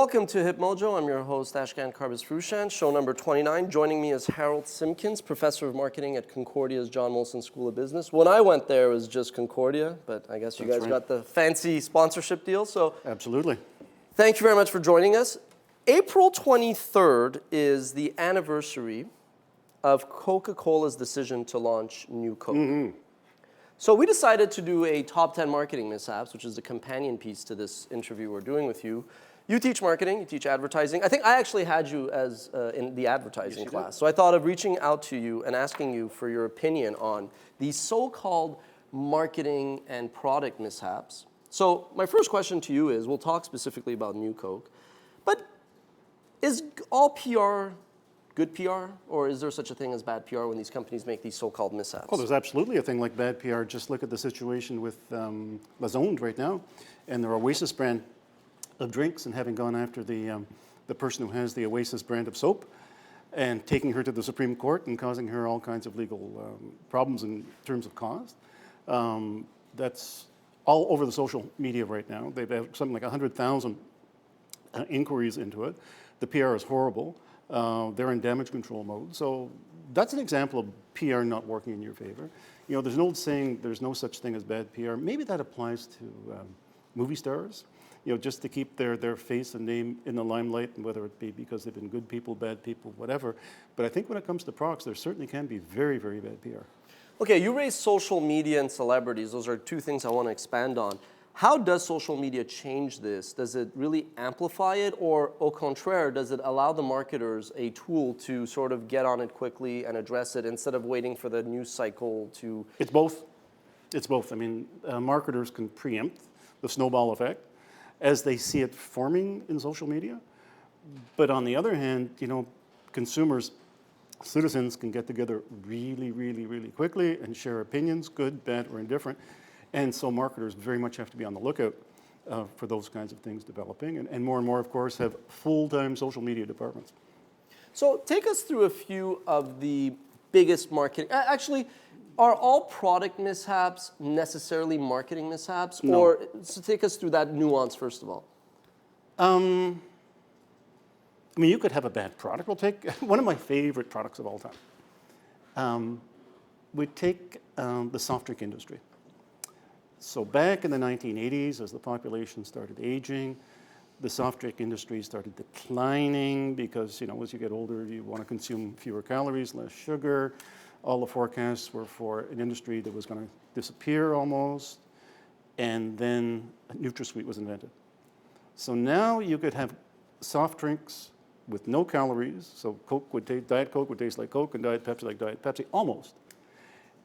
Welcome to HipMojo. I'm your host, Ashkan Karbas-Frushan, show number 29. Joining me is Harold Simpkins, professor of marketing at Concordia's John Molson School of Business. When I went there, it was just Concordia, but I guess you guys got the fancy sponsorship deal. So absolutely. Thank you very much for joining us. April 23rd is the anniversary of Coca-Cola's decision to launch New Coke. Mm-hmm. So we decided to do a top 10 marketing mishaps, which is the companion piece to this interview we're doing with you. You teach marketing, you teach advertising. I think I actually had you as in the advertising class. So I thought of reaching out to you and asking you for your opinion on these so-called marketing and product mishaps. So my first question to you is, we'll talk specifically about New Coke, but is all PR good PR, or is there such a thing as bad PR when these companies make these so-called mishaps? Oh, there's absolutely a thing like bad PR. Just look at the situation with La Zonde right now, and their Oasis brand of drinks, and having gone after the person who has the Oasis brand of soap, and taking her to the Supreme Court and causing her all kinds of legal problems in terms of cost. That's all over the social media right now. They've had something like 100,000 inquiries into it. The PR is horrible. They're in damage control mode. So that's an example of PR not working in your favor. You know, there's an old saying, there's no such thing as bad PR. Maybe that applies to movie stars, you know, just to keep their face and name in the limelight, and whether it be because they've been good people, bad people, whatever. But I think when it comes to products, there certainly can be very, very bad PR. Okay, you raised social media and celebrities. Those are two things I want to expand on. How does social media change this? Does it really amplify it, or au contraire, does it allow the marketers a tool to sort of get on it quickly and address it instead of waiting for the news cycle to... It's both. It's both. I mean, marketers can preempt the snowball effect as they see it forming in social media. But on the other hand, you know, consumers, citizens can get together really, really, really quickly and share opinions, good, bad, or indifferent. And so marketers very much have to be on the lookout for those kinds of things developing. And more, of course, have full-time social media departments. So take us through a few of the biggest marketing... Actually, are all product mishaps necessarily marketing mishaps? No. Or so take us through that nuance, first of all. I mean, you could have a bad product. We'll take one of my favorite products of all time. We take the soft drink industry. So back in the 1980s, as the population started aging, the soft drink industry started declining because, you know, as you get older, you want to consume fewer calories, less sugar. All the forecasts were for an industry that was going to disappear almost. And then NutraSweet was invented. So now you could have soft drinks with no calories. So Diet Coke would taste like Coke, and Diet Pepsi like Diet Pepsi, almost.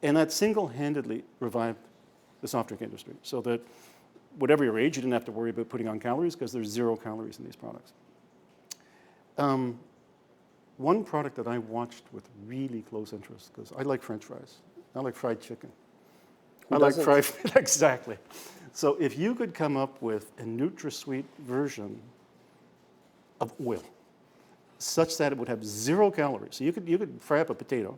And that single-handedly revived the soft drink industry, so that whatever your age, you didn't have to worry about putting on calories because there's 0 calories in these products. One product that I watched with really close interest, because I like French fries, I like fried chicken. Who I like doesn't? fried, exactly. So if you could come up with a NutraSweet version of oil, such that it would have 0 calories, so you could fry up a potato,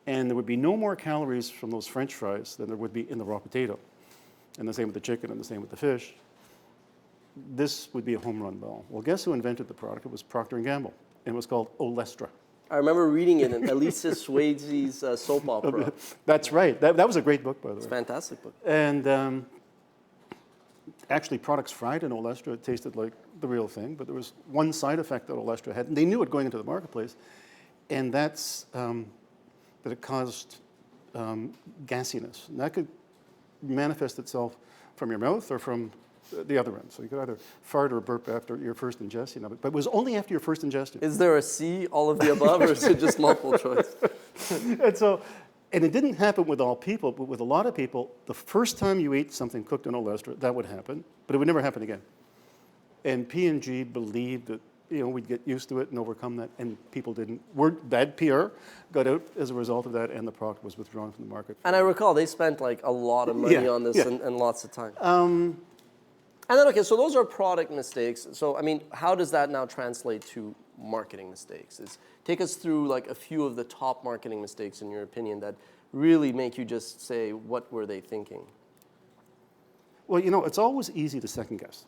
and there would be no more calories from those French fries than there would be in the raw potato. And the same with the chicken, and the same with the fish. This would be a home run ball. Well, guess who invented the product? It was Procter & Gamble, and it was called Olestra. I remember reading it in Elisa Swayze's soap opera. That's right. That was a great book, by the way. It's a fantastic book. And actually, products fried in Olestra, it tasted like the real thing, but there was one side effect that Olestra had, and they knew it going into the marketplace, and that's that it caused gassiness. And that could manifest itself from your mouth or from the other end. So you could either fart or burp after your first ingestion of it. But it was only after your first ingestion. Is there a C, all of the above, or is it just multiple choice? And it didn't happen with all people, but with a lot of people, the first time you ate something cooked in Olestra, that would happen, but it would never happen again. And P&G believed that, you know, we'd get used to it and overcome that, and people didn't. Bad PR got out as a result of that, and the product was withdrawn from the market. And I recall they spent like a lot of money on this and lots of time. And then, okay, so those are product mistakes. So, I mean, how does that now translate to marketing mistakes? Take us through like a few of the top marketing mistakes, in your opinion, that really make you just say, what were they thinking? Well, you know, it's always easy to second guess.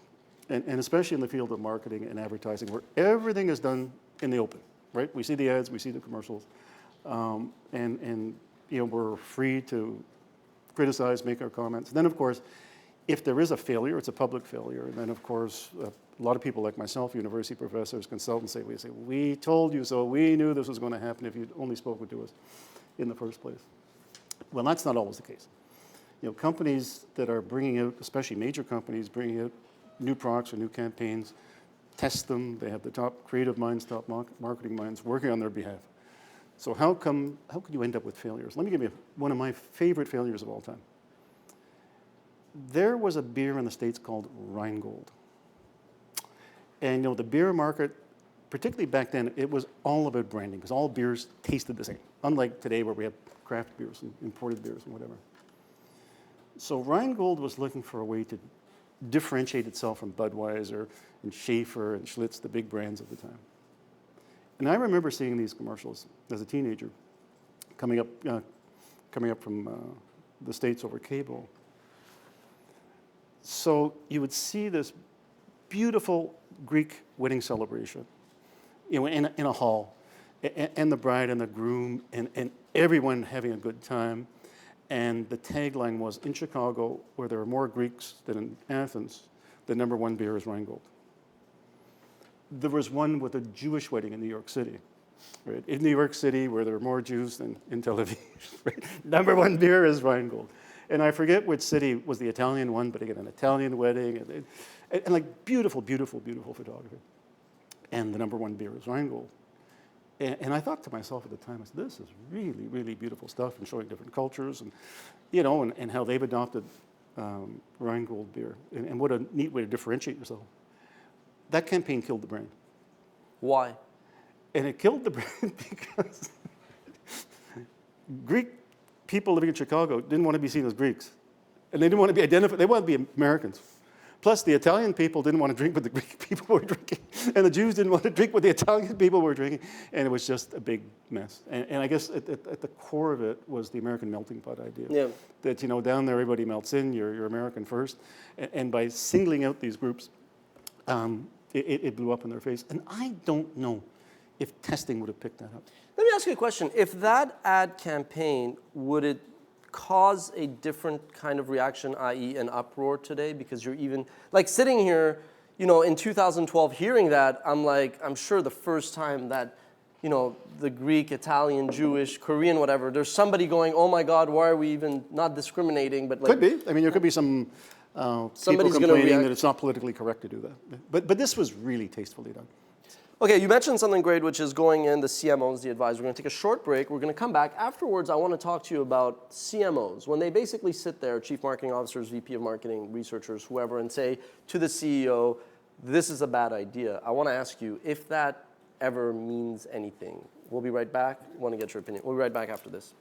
and especially in the field of marketing and advertising, where everything is done in the open, right? We see the ads, we see the commercials, and you know, we're free to criticize, make our comments. Then, of course, if there is a failure, it's a public failure. And then, of course, a lot of people like myself, university professors, consultants, say, we told you so. We knew this was going to happen if you'd only spoken to us in the first place. Well, that's not always the case. You know, companies that are bringing out, especially major companies, bringing out new products or new campaigns, test them. They have the top creative minds, top marketing minds working on their behalf. So how could you end up with failures? Let me give you one of my favorite failures of all time. There was a beer in the States called Rheingold. And you know, the beer market, particularly back then, it was all about branding because all beers tasted the same, unlike today where we have craft beers and imported beers and whatever. So Rheingold was looking for a way to differentiate itself from Budweiser and Schaefer and Schlitz, the big brands of the time. And I remember seeing these commercials as a teenager, coming up from the States over cable. So you would see this beautiful Greek wedding celebration, you know, in a hall, and the bride and the groom and everyone having a good time. And the tagline was, in Chicago, where there are more Greeks than in Athens, the #1 beer is Rheingold. There was one with a Jewish wedding in New York City. Right? In New York City, where there are more Jews than in Tel Aviv, right? #1 beer is Rheingold. And I forget which city was the Italian one, but again, an Italian wedding, and like beautiful, beautiful, beautiful photography. And the #1 beer is Rheingold. And I thought to myself at the time, I said, this is really, really beautiful stuff, and showing different cultures, and you know, and how they've adopted Rheingold beer, and what a neat way to differentiate yourself. That campaign killed the brand. Why? And it killed the brand because Greek people living in Chicago didn't want to be seen as Greeks. And they didn't want to be identified, they wanted to be Americans. Plus, the Italian people didn't want to drink what the Greek people were drinking. And the Jews didn't want to drink what the Italian people were drinking. And it was just a big mess. And I guess at the core of it was the American melting pot idea. Yeah. That, you know, down there everybody melts in, you're American first. And by singling out these groups, it blew up in their face. And I don't know if testing would have picked that up. Let me ask you a question. If that ad campaign, would it cause a different kind of reaction, i.e. an uproar today? Because you're even, like sitting here, you know, in 2012 hearing that, I'm sure the first time that, you know, the Greek, Italian, Jewish, Korean, whatever, there's somebody going, oh my God, why are we even not discriminating? But like, could be. I mean, there could be some people complaining that it's not politically correct to do that. But this was really tastefully done. Okay, you mentioned something great, which is going in the CMOs, the advisor. We're going to take a short break. We're going to come back. Afterwards, I want to talk to you about CMOs. When they basically sit there, chief marketing officers, VP of marketing, researchers, whoever, and say to the CEO, this is a bad idea. I want to ask you if that ever means anything. We'll be right back. I want to get your opinion. We'll be right back after this.